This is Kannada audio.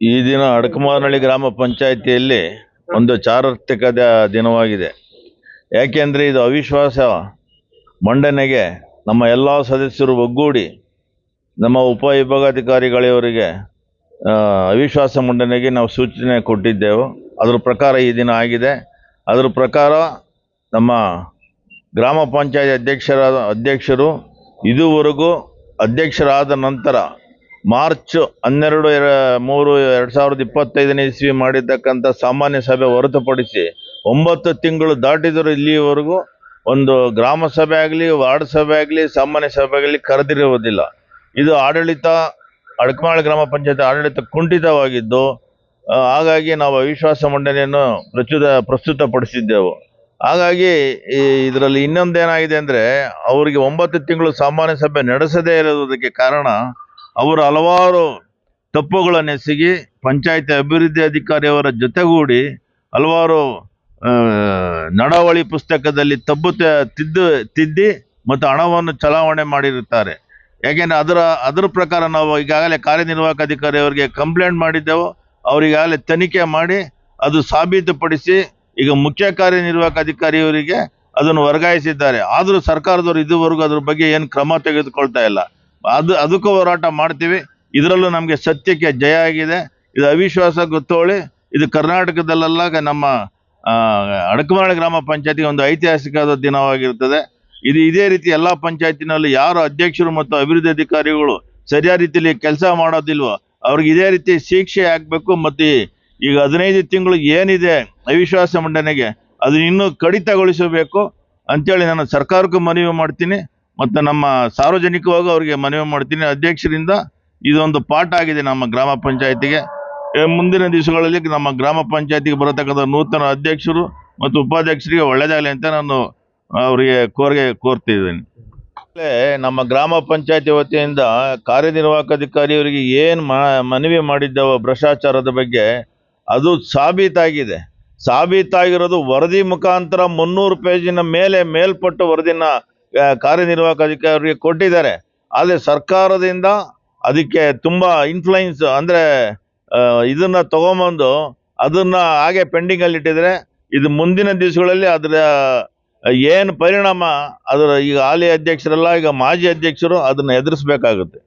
ಈ ದಿನ ಅಡಕಮಾರನಹಳ್ಳಿ ಗ್ರಾಮ ಪಂಚಾಯಿತಿಯಲ್ಲಿ ಒಂದು ಚಾರಿತ್ರಿಕ ದಿನವಾಗಿದೆ. ಯಾಕೆಂದರೆ ಇದು ಅವಿಶ್ವಾಸ ಮಂಡನೆಗೆ ನಮ್ಮ ಎಲ್ಲ ಸದಸ್ಯರು ಒಗ್ಗೂಡಿ ನಮ್ಮ ಉಪವಿಭಾಗಾಧಿಕಾರಿಗಳವರಿಗೆ ಅವಿಶ್ವಾಸ ಮಂಡನೆಗೆ ನಾವು ಸೂಚನೆ ಕೊಟ್ಟಿದ್ದೆವು. ಅದರ ಪ್ರಕಾರ ಈ ದಿನ ಆಗಿದೆ. ಅದರ ಪ್ರಕಾರ ನಮ್ಮ ಗ್ರಾಮ ಪಂಚಾಯತ್ ಅಧ್ಯಕ್ಷರು ಇದುವರೆಗೂ ಅಧ್ಯಕ್ಷರಾದ ನಂತರ ಮಾರ್ಚ್ 12/3/2025 ಇಸ್ವಿ ಮಾಡಿರ್ತಕ್ಕಂಥ ಸಾಮಾನ್ಯ ಸಭೆ ಹೊರತುಪಡಿಸಿ 9 ತಿಂಗಳು ದಾಟಿದರೂ ಇಲ್ಲಿಯವರೆಗೂ ಒಂದು ಗ್ರಾಮ ಸಭೆ ಆಗಲಿ, ವಾರ್ಡ್ ಸಭೆ ಆಗಲಿ, ಸಾಮಾನ್ಯ ಸಭೆ ಆಗಲಿ ಕರೆದಿರುವುದಿಲ್ಲ. ಇದು ಅಡಕಮಾರನಹಳ್ಳಿ ಗ್ರಾಮ ಪಂಚಾಯತ್ ಆಡಳಿತ ಕುಂಠಿತವಾಗಿದ್ದು, ಹಾಗಾಗಿ ನಾವು ಅವಿಶ್ವಾಸ ಮಂಡನೆಯನ್ನು ಪ್ರಸ್ತುತಪಡಿಸಿದ್ದೆವು. ಹಾಗಾಗಿ ಇದರಲ್ಲಿ ಇನ್ನೊಂದೇನಾಗಿದೆ ಅಂದರೆ, ಅವರಿಗೆ 9 ತಿಂಗಳು ಸಾಮಾನ್ಯ ಸಭೆ ನಡೆಸದೇ ಇರೋದಕ್ಕೆ ಕಾರಣ ಅವರು ಹಲವಾರು ತಪ್ಪುಗಳನ್ನೆಸಗಿ ಪಂಚಾಯತಿ ಅಭಿವೃದ್ಧಿ ಅಧಿಕಾರಿಯವರ ಜೊತೆಗೂಡಿ ಹಲವಾರು ನಡವಳಿ ಪುಸ್ತಕದಲ್ಲಿ ತಿದ್ದಿ ಮತ್ತು ಹಣವನ್ನು ಚಲಾವಣೆ ಮಾಡಿರುತ್ತಾರೆ. ಯಾಕೆಂದರೆ ಅದರ ಪ್ರಕಾರ ನಾವು ಈಗಾಗಲೇ ಕಾರ್ಯನಿರ್ವಾಹಕ ಅಧಿಕಾರಿಯವರಿಗೆ ಕಂಪ್ಲೇಂಟ್ ಮಾಡಿದ್ದೆವು. ಅವರಿಗಾಗಲೇ ತನಿಖೆ ಮಾಡಿ ಅದು ಸಾಬೀತುಪಡಿಸಿ ಈಗ ಮುಖ್ಯ ಕಾರ್ಯನಿರ್ವಾಹಕ ಅಧಿಕಾರಿಯವರಿಗೆ ಅದನ್ನು ವರ್ಗಾಯಿಸಿದ್ದಾರೆ. ಆದರೂ ಸರ್ಕಾರದವರು ಇದುವರೆಗೂ ಅದ್ರ ಬಗ್ಗೆ ಏನು ಕ್ರಮ ತೆಗೆದುಕೊಳ್ತಾ ಇಲ್ಲ. ಅದಕ್ಕೂ ಹೋರಾಟ ಮಾಡ್ತೀವಿ. ಇದರಲ್ಲೂ ನಮಗೆ ಸತ್ಯಕ್ಕೆ ಜಯ ಆಗಿದೆ. ಇದು ಅವಿಶ್ವಾಸ ಗೊತ್ತೋಳಿ. ಇದು ಕರ್ನಾಟಕದಲ್ಲೆಲ್ಲ ನಮ್ಮ ಅಡಕಮಾರನಹಳ್ಳಿ ಗ್ರಾಮ ಪಂಚಾಯತಿಗೆ ಒಂದು ಐತಿಹಾಸಿಕವಾದ ದಿನವಾಗಿರುತ್ತದೆ. ಇದೇ ರೀತಿ ಎಲ್ಲ ಪಂಚಾಯತಿನಲ್ಲಿ ಯಾರು ಅಧ್ಯಕ್ಷರು ಮತ್ತು ಅಭಿವೃದ್ಧಿ ಅಧಿಕಾರಿಗಳು ಸರಿಯಾದ ರೀತಿಯಲ್ಲಿ ಕೆಲಸ ಮಾಡೋದಿಲ್ವೋ ಅವ್ರಿಗೆ ಇದೇ ರೀತಿ ಶಿಕ್ಷೆ ಆಗಬೇಕು. ಮತ್ತು ಈಗ 15 ತಿಂಗಳು ಏನಿದೆ ಅವಿಶ್ವಾಸ ಮಂಡನೆಗೆ ಅದನ್ನ ಇನ್ನೂ ಕಡಿತಗೊಳಿಸಬೇಕು ಅಂತೇಳಿ ನಾನು ಸರ್ಕಾರಕ್ಕೂ ಮನವಿ ಮಾಡ್ತೀನಿ ಮತ್ತು ನಮ್ಮ ಸಾರ್ವಜನಿಕವಾಗಿ ಅವರಿಗೆ ಮನವಿ ಮಾಡ್ತೀನಿ. ಅಧ್ಯಕ್ಷರಿಂದ ಇದೊಂದು ಪಾಠ ಆಗಿದೆ ನಮ್ಮ ಗ್ರಾಮ ಪಂಚಾಯತಿಗೆ. ಮುಂದಿನ ದಿವಸಗಳಲ್ಲಿ ನಮ್ಮ ಗ್ರಾಮ ಪಂಚಾಯತಿಗೆ ಬರತಕ್ಕಂಥ ನೂತನ ಅಧ್ಯಕ್ಷರು ಮತ್ತು ಉಪಾಧ್ಯಕ್ಷರಿಗೆ ಒಳ್ಳೆಯದಾಗಲಿ ಅಂತ ನಾನು ಅವರಿಗೆ ಕೋರ್ತಿದ್ದೇನೆ. ನಮ್ಮ ಗ್ರಾಮ ಪಂಚಾಯತಿ ವತಿಯಿಂದ ಕಾರ್ಯನಿರ್ವಾಹಕ ಅಧಿಕಾರಿಯವರಿಗೆ ಏನು ಮನವಿ ಮಾಡಿದ್ದೆವೋ ಭ್ರಷ್ಟಾಚಾರದ ಬಗ್ಗೆ, ಅದು ಸಾಬೀತಾಗಿರೋದು ವರದಿ ಮುಖಾಂತರ 300 ಪೇಜಿನ ಮೇಲ್ಪಟ್ಟು ವರದಿನ ಕಾರ್ಯನಿರ್ವಾಹಕ ಅಧಿಕಾರಿಗೆ ಕೊಟ್ಟಿದ್ದಾರೆ. ಆದರೆ ಸರ್ಕಾರದಿಂದ ಅದಕ್ಕೆ ತುಂಬ ಇನ್ಫ್ಲುಯೆನ್ಸ್ ಅಂದರೆ ಇದನ್ನು ತಗೊಂಬಂದು ಅದನ್ನು ಹಾಗೆ ಪೆಂಡಿಂಗಲ್ಲಿ ಇಟ್ಟಿದ್ದಾರೆ. ಇದು ಮುಂದಿನ ದಿವಸಗಳಲ್ಲಿ ಅದರ ಏನು ಪರಿಣಾಮ, ಅದರ ಈಗ ಹಾಲಿ ಅಧ್ಯಕ್ಷರಲ್ಲ, ಈಗ ಮಾಜಿ ಅಧ್ಯಕ್ಷರು ಅದನ್ನು ಎದುರಿಸಬೇಕಾಗುತ್ತೆ.